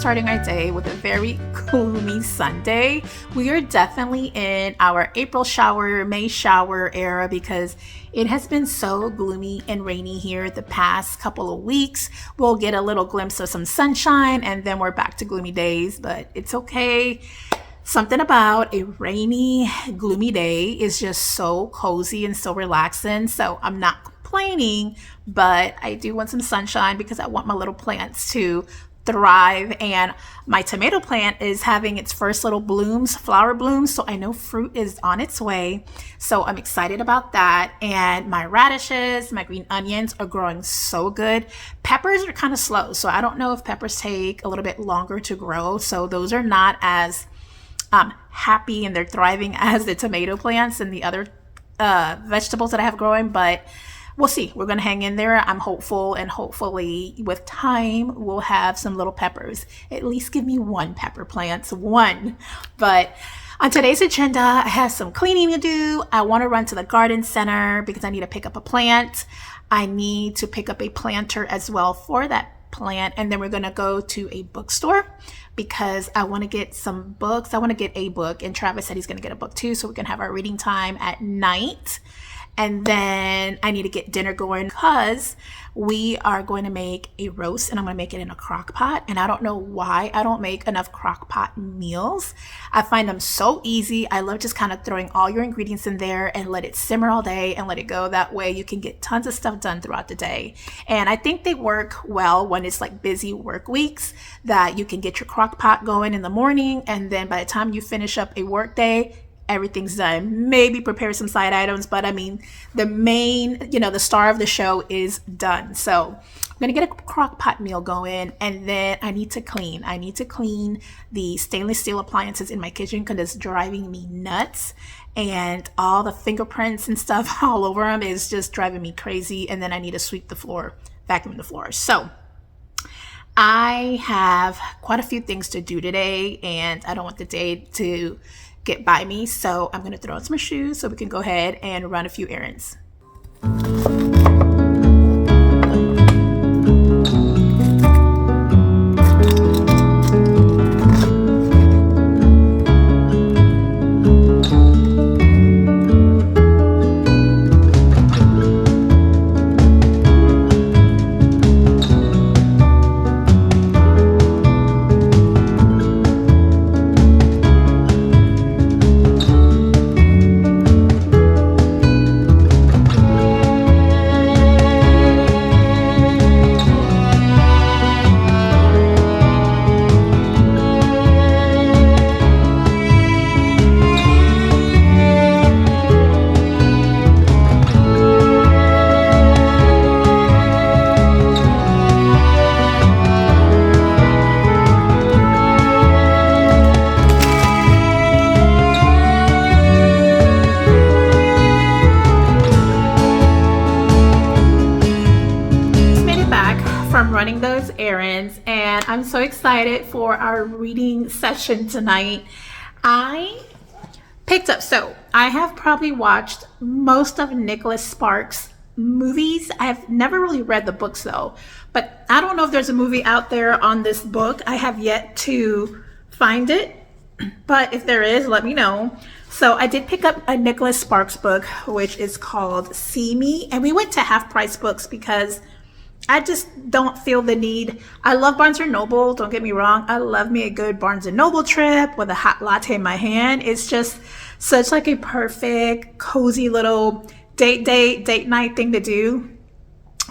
starting our day with a very gloomy Sunday. We are definitely in our April shower, May shower era because it has been so gloomy and rainy here the past couple of weeks. We'll get a little glimpse of some sunshine and then we're back to gloomy days, but it's okay. Something about a rainy, gloomy day is just so cozy and so relaxing. So I'm not complaining, but I do want some sunshine because I want my little plants to thrive. And my tomato plant is having its first little blooms, flower blooms. So I know fruit is on its way. So I'm excited about that. And my radishes, my green onions are growing so good. Peppers are kind of slow. So I don't know if peppers take a little bit longer to grow. So those are not as happy and they're thriving as the tomato plants and the other vegetables that I have growing, but we'll see. We're going to hang in there. I'm hopeful, and hopefully with time we'll have some little peppers. At least give me one pepper plant, one. But on today's agenda, I have some cleaning to do. I want to run to the garden center because I need to pick up a plant. I need to pick up a planter as well for that plant, and then we're going to go to a bookstore because I want to get some books. I want to get a book, and Travis said he's going to get a book too, so we can have our reading time at night. And then I need to get dinner going because we are going to make a roast, and I'm going to make it in a crock pot. And I don't know why I don't make enough crock pot meals. I find them so easy. I love just kind of throwing all your ingredients in there and let it simmer all day and let it go. That way you can get tons of stuff done throughout the day. And I think they work well when it's like busy work weeks, that you can get your crock pot going in the morning, and then by the time you finish up a work day, everything's done. Maybe prepare some side items, but I mean, the main, the star of the show is done. So I'm gonna get a crock pot meal going, and then I need to clean. I need to clean the stainless steel appliances in my kitchen because it's driving me nuts, and all the fingerprints and stuff all over them is just driving me crazy. And then I need to sweep the floor, vacuum the floor. So I have quite a few things to do today, and I don't want the day to get by me, so I'm gonna throw on some shoes so we can go ahead and run a few errands. From running those errands, and I'm so excited for our reading session tonight. I picked up, so I have probably watched most of Nicholas Sparks' movies. I have never really read the books though, but I don't know if there's a movie out there on this book. I have yet to find it, but if there is, let me know. So I did pick up a Nicholas Sparks book, which is called See Me, and we went to Half Price Books because I just don't feel the need. I love Barnes & Noble, don't get me wrong. I love me a good Barnes & Noble trip with a hot latte in my hand. It's just such like a perfect, cozy little date night thing to do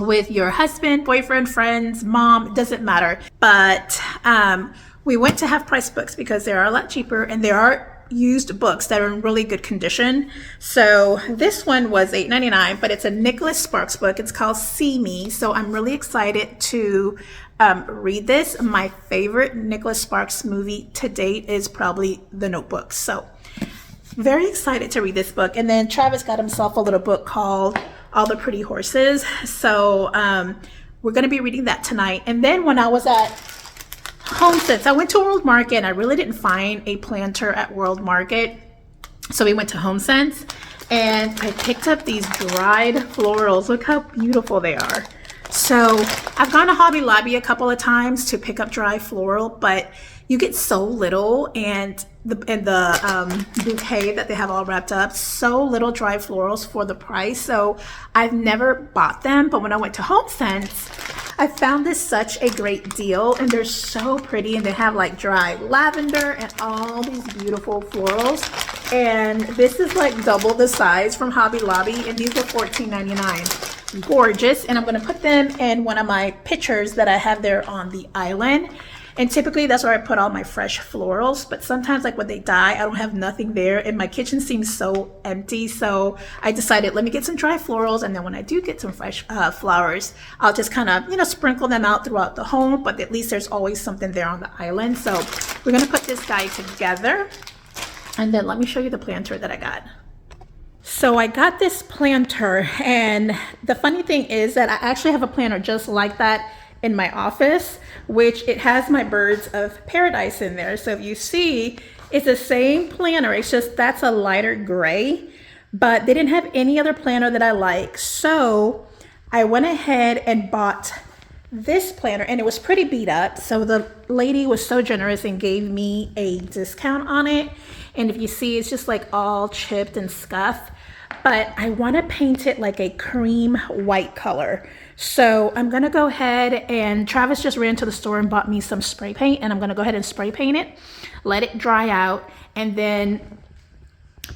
with your husband, boyfriend, friends, mom, it doesn't matter. But we went to Half Price Books because they are a lot cheaper, and there are used books that are in really good condition. So this one was $8.99, but it's a Nicholas Sparks book. It's called See Me. So I'm really excited to read this. My favorite Nicholas Sparks movie to date is probably The Notebook. So very excited to read this book. And then Travis got himself a little book called All the Pretty Horses. So we're going to be reading that tonight. And then when I was at HomeSense, I went to World Market and I really didn't find a planter at World Market. So we went to HomeSense and I picked up these dried florals. Look how beautiful they are. So I've gone to Hobby Lobby a couple of times to pick up dry floral, but you get so little, and the bouquet that they have all wrapped up, so little dry florals for the price. So I've never bought them, but when I went to HomeSense, I found this such a great deal, and they're so pretty, and they have like dry lavender and all these beautiful florals. And this is like double the size from Hobby Lobby, and these were $14.99. Gorgeous. And I'm going to put them in one of my pictures that I have there on the island. And typically that's where I put all my fresh florals, but sometimes like when they die, I don't have nothing there and my kitchen seems so empty. So I decided, let me get some dry florals, and then when I do get some fresh flowers, I'll just kind of, you know, sprinkle them out throughout the home, but at least there's always something there on the island. So we're going to put this guy together, and then let me show you the planter that I got. So I got this planter, and the funny thing is that I actually have a planter just like that in my office, which it has my birds of paradise in there. So if you see, it's the same planter, it's just that's a lighter gray, but they didn't have any other planter that I like. So I went ahead and bought this planter, and it was pretty beat up. So the lady was so generous and gave me a discount on it. And if you see, it's just like all chipped and scuffed, but I want to paint it like a cream white color. So I'm going to go ahead, and Travis just ran to the store and bought me some spray paint, and I'm going to go ahead and spray paint it, let it dry out, and then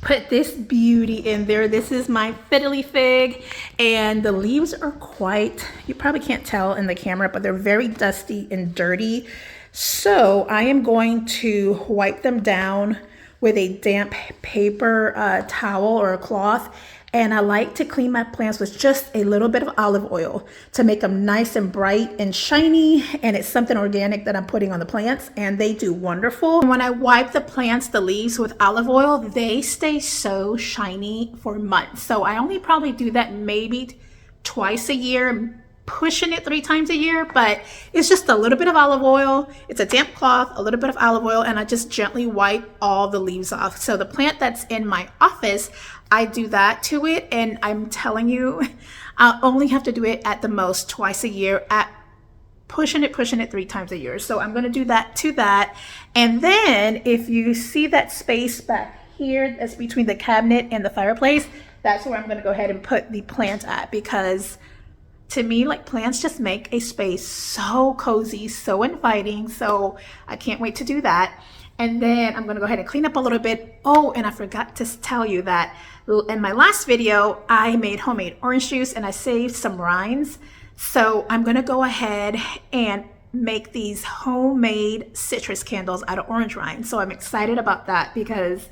put this beauty in there. This is my fiddly fig, and the leaves are quite, you probably can't tell in the camera, but they're very dusty and dirty. So I am going to wipe them down with a damp paper towel or a cloth. And I like to clean my plants with just a little bit of olive oil to make them nice and bright and shiny. And it's something organic that I'm putting on the plants, and they do wonderful. When I wipe the plants, the leaves, with olive oil, they stay so shiny for months. So I only probably do that maybe twice a year, pushing it 3 times a year, but it's just a little bit of olive oil. It's a damp cloth, a little bit of olive oil, and I just gently wipe all the leaves off. So the plant that's in my office, I do that to it, and I'm telling you, I only have to do it at the most twice a year, at pushing it 3 times a year. So I'm going to do that to that. And then if you see that space back here that's between the cabinet and the fireplace, that's where I'm going to go ahead and put the plant at, because to me, like, plants just make a space so cozy, so inviting. So I can't wait to do that. And then I'm going to go ahead and clean up a little bit. Oh, and I forgot to tell you that in my last video, I made homemade orange juice, and I saved some rinds. So I'm going to go ahead and make these homemade citrus candles out of orange rinds. So I'm excited about that, because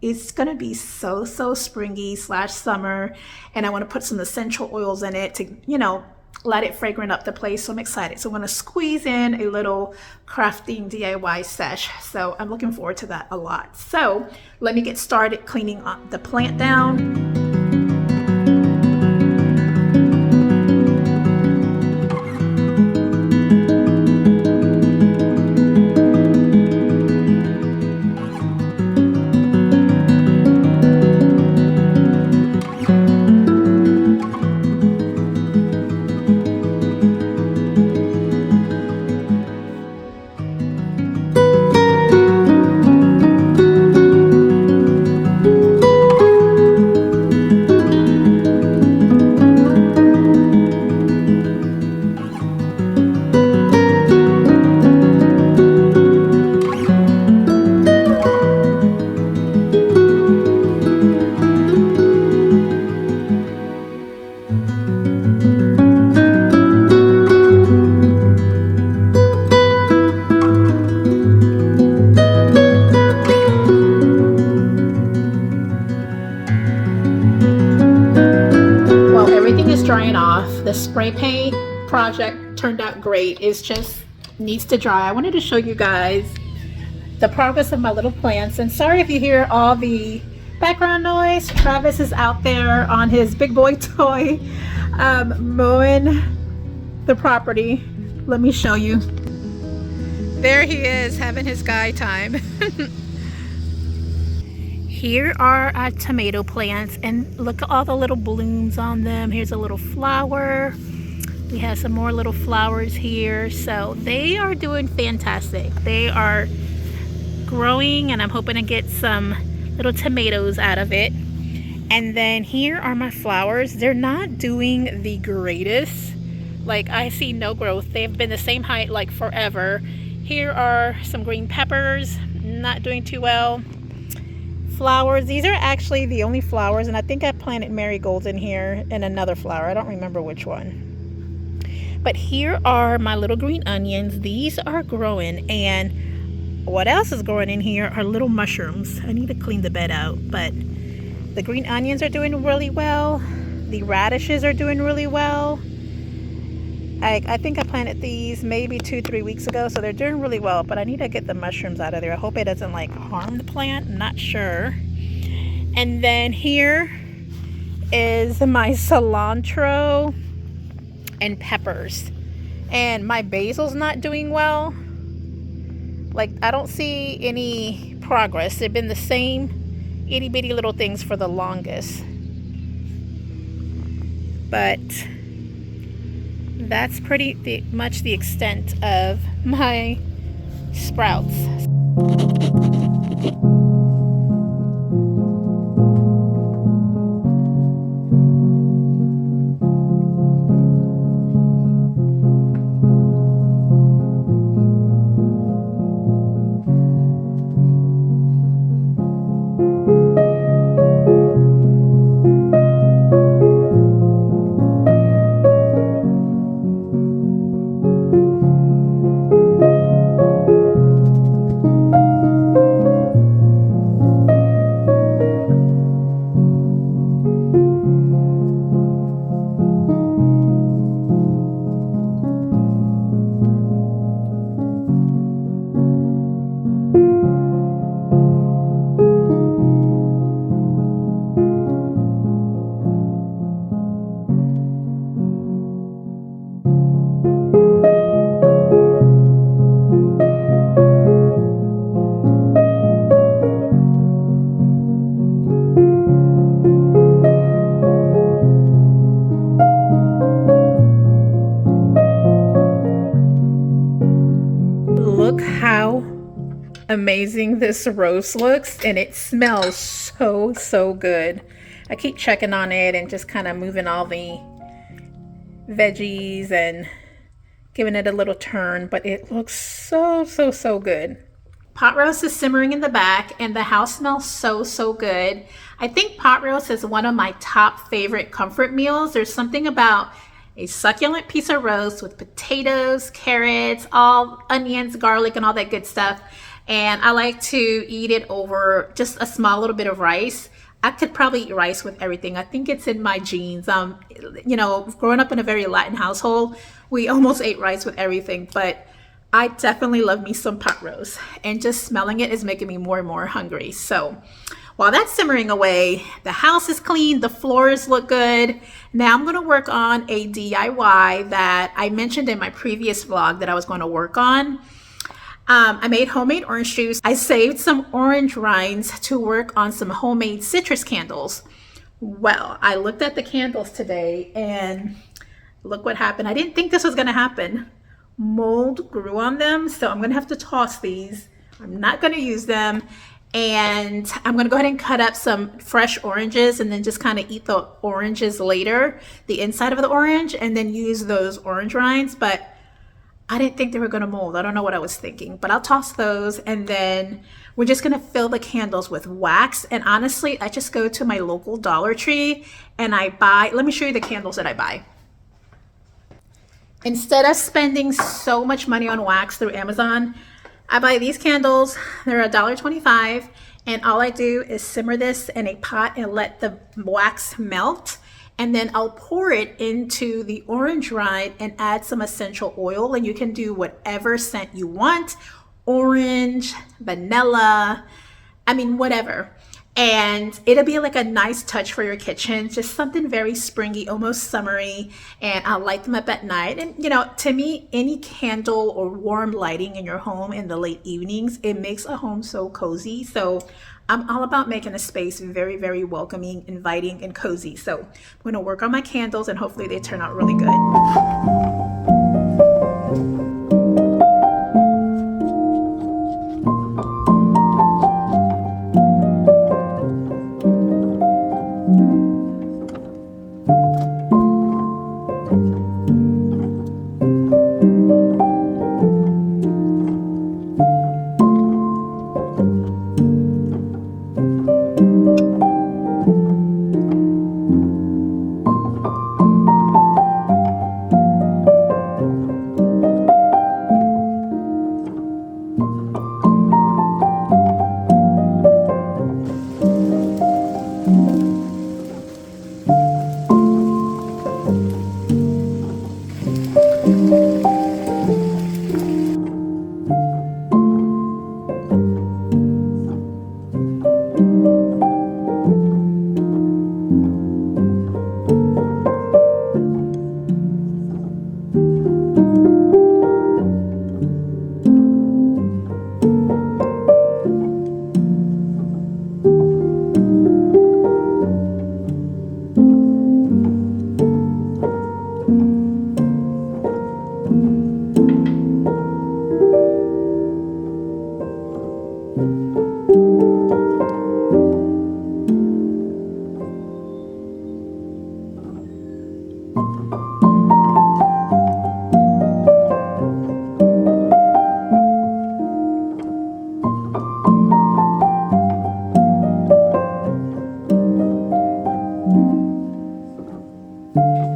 it's going to be so springy / summer, and I want to put some essential oils in it to, you know, let it fragrant up the place. So I'm excited. So I'm going to squeeze in a little crafting DIY sesh. So I'm looking forward to that a lot. So let me get started cleaning up the plant down. Drying off, the spray paint project turned out great. It just needs to dry. I wanted to show you guys the progress of my little plants, and sorry if you hear all the background noise. Travis is out there on his big boy toy mowing the property. Let me show you. There he is having his guy time. Here are our tomato plants, and look at all the little blooms on them. Here's a little flower. We have some more little flowers here. So they are doing fantastic. They are growing, and I'm hoping to get some little tomatoes out of it. And then here are my flowers. They're not doing the greatest. Like, I see no growth. They've been the same height like forever. Here are some green peppers, not doing too well. Flowers, these are actually the only flowers, and I think I planted marigolds in here and another flower. I don't remember which one. But here are my little green onions. These are growing, and what else is growing in here are little mushrooms. I need to clean the bed out, but the green onions are doing really well. The radishes are doing really well. I think I planted these maybe 2-3 weeks ago, so they're doing really well, but I need to get the mushrooms out of there. I hope it doesn't like harm the plant. I'm not sure. And then here is my cilantro and peppers. And my basil's not doing well. Like, I don't see any progress. They've been the same itty bitty little things for the longest. But that's pretty much the extent of my sprouts. Look how amazing this rose looks, and it smells so good. I keep checking on it and just kind of moving all the veggies and giving it a little turn, but it looks so good. Pot roast is simmering in the back, and the house smells so good. I think pot roast is one of my top favorite comfort meals. There's something about a succulent piece of roast with potatoes, carrots, all onions, garlic, and all that good stuff. And I like to eat it over just a small little bit of rice. I could probably eat rice with everything. I think it's in my genes. You know, growing up in a very Latin household, we almost ate rice with everything, but I definitely love me some pot roast, and just smelling it is making me more and more hungry. So while that's simmering away, the house is clean, the floors look good. Now I'm going to work on a DIY that I mentioned in my previous vlog that I was going to work on. I made homemade orange juice. I saved some orange rinds to work on some homemade citrus candles. Well, I looked at the candles today, and look what happened. I didn't think this was going to happen. Mold grew on them, so I'm going to have to toss these. I'm not going to use them. And I'm going to go ahead and cut up some fresh oranges and then just kind of eat the oranges later, the inside of the orange, and then use those orange rinds. But I didn't think they were going to mold. I don't know what I was thinking, but I'll toss those. And then we're just going to fill the candles with wax. And honestly, I just go to my local Dollar Tree and I buy, let me show you the candles that I buy. Instead of spending so much money on wax through Amazon, I buy these candles. They're $1.25, and all I do is simmer this in a pot and let the wax melt, and then I'll pour it into the orange rind and add some essential oil, and you can do whatever scent you want, orange, vanilla, I mean whatever. And it'll be like a nice touch for your kitchen, just something very springy, almost summery, and I'll light them up at night. And you know, to me, any candle or warm lighting in your home in the late evenings, it makes a home so cozy. So I'm all about making a space very welcoming, inviting, and cozy. So I'm going to work on my candles, and hopefully they turn out really good.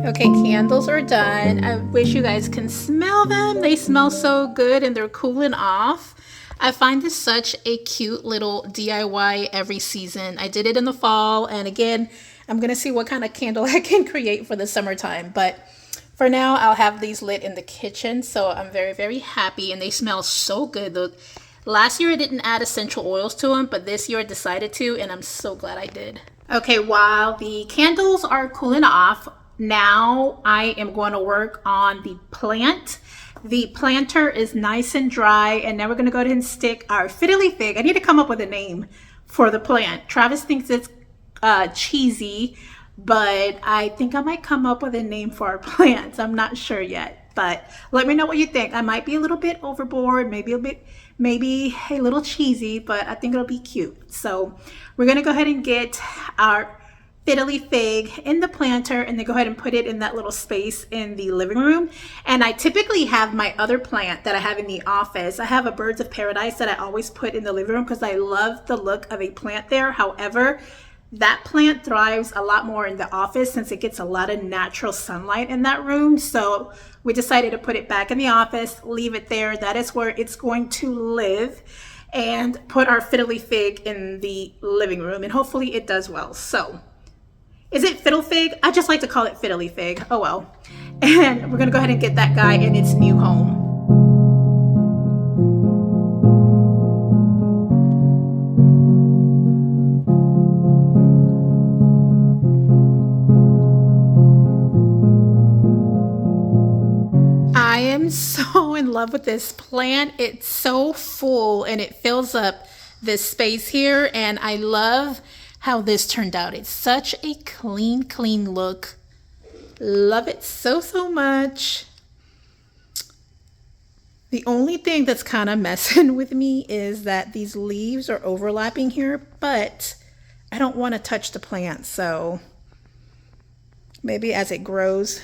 Okay, candles are done. I wish you guys can smell them. They smell so good and they're cooling off. I find this such a cute little DIY every season. I did it in the fall, and again, I'm gonna see what kind of candle I can create for the summertime. But for now, I'll have these lit in the kitchen, so I'm very, very happy, and they smell so good. Last year I didn't add essential oils to them, but this year I decided to, and I'm so glad I did. Okay, while the candles are cooling off, now I am going to work on the plant. The planter is nice and dry, and now we're going to go ahead and stick our fiddly fig. I need to come up with a name for the plant. Travis thinks it's cheesy, but I think I might come up with a name for our plants. I'm not sure yet, but let me know what you think. I might be a little bit overboard, maybe a little cheesy, but I think it'll be cute. So we're going to go ahead and get our fiddly fig in the planter and then go ahead and put it in that little space in the living room. And I typically have my other plant that I have in the office. I have a birds of paradise that I always put in the living room because I love the look of a plant there. However, that plant thrives a lot more in the office since it gets a lot of natural sunlight in that room. So we decided to put it back in the office, leave it there. That is where it's going to live, and put our fiddly fig in the living room, and hopefully it does well. So is it fiddle fig? I just like to call it fiddly fig. Oh well. And we're gonna go ahead and get that guy in its new home. I am so in love with this plant. It's so full and it fills up this space here, and I love how this turned out. It's such a clean look. Love it so much. The only thing that's kind of messing with me is that these leaves are overlapping here, but I don't want to touch the plant, so maybe as it grows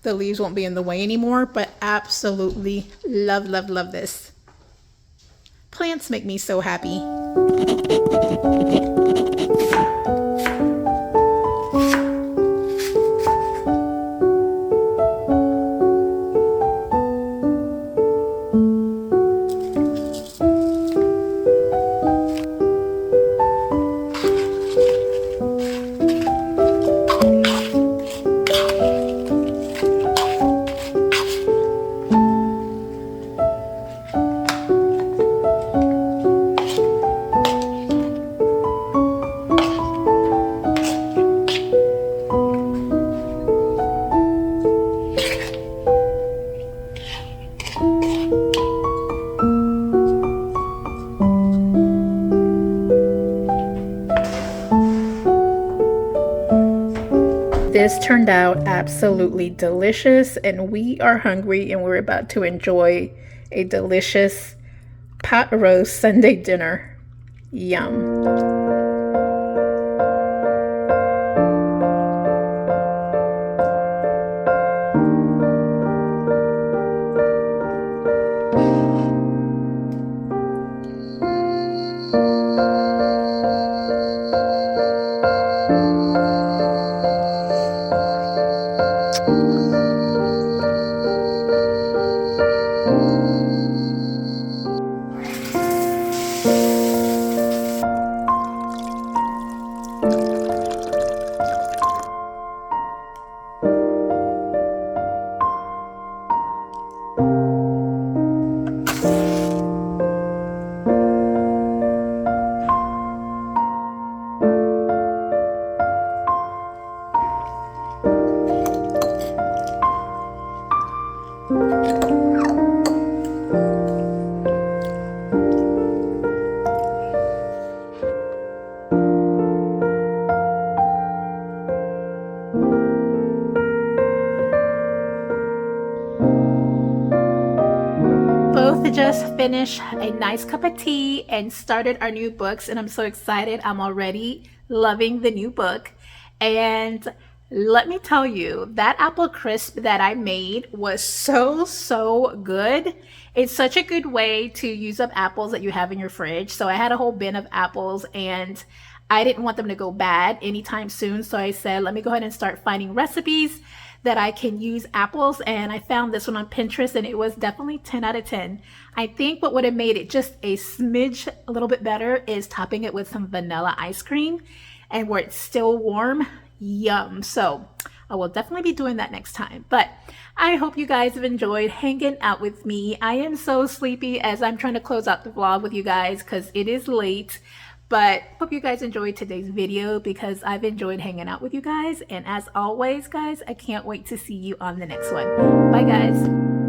the leaves won't be in the way anymore. But absolutely love this. Plants make me so happy. This turned out absolutely delicious, and we are hungry, and we're about to enjoy a delicious pot roast Sunday dinner. Yum. just finished a nice cup of tea and started our new books, and I'm so excited. I'm already loving the new book. And let me tell you, that apple crisp that I made was so good. It's such a good way to use up apples that you have in your fridge. So I had a whole bin of apples and I didn't want them to go bad anytime soon. So I said, let me go ahead and start finding recipes that I can use apples. And I found this one on Pinterest and it was definitely 10 out of 10. I think what would have made it just a smidge a little bit better is topping it with some vanilla ice cream and where it's still warm. Yum. So I will definitely be doing that next time. But I hope you guys have enjoyed hanging out with me. I am so sleepy as I'm trying to close out the vlog with you guys because it is late. But hope you guys enjoyed today's video because I've enjoyed hanging out with you guys. And as always, guys, I can't wait to see you on the next one. Bye, guys.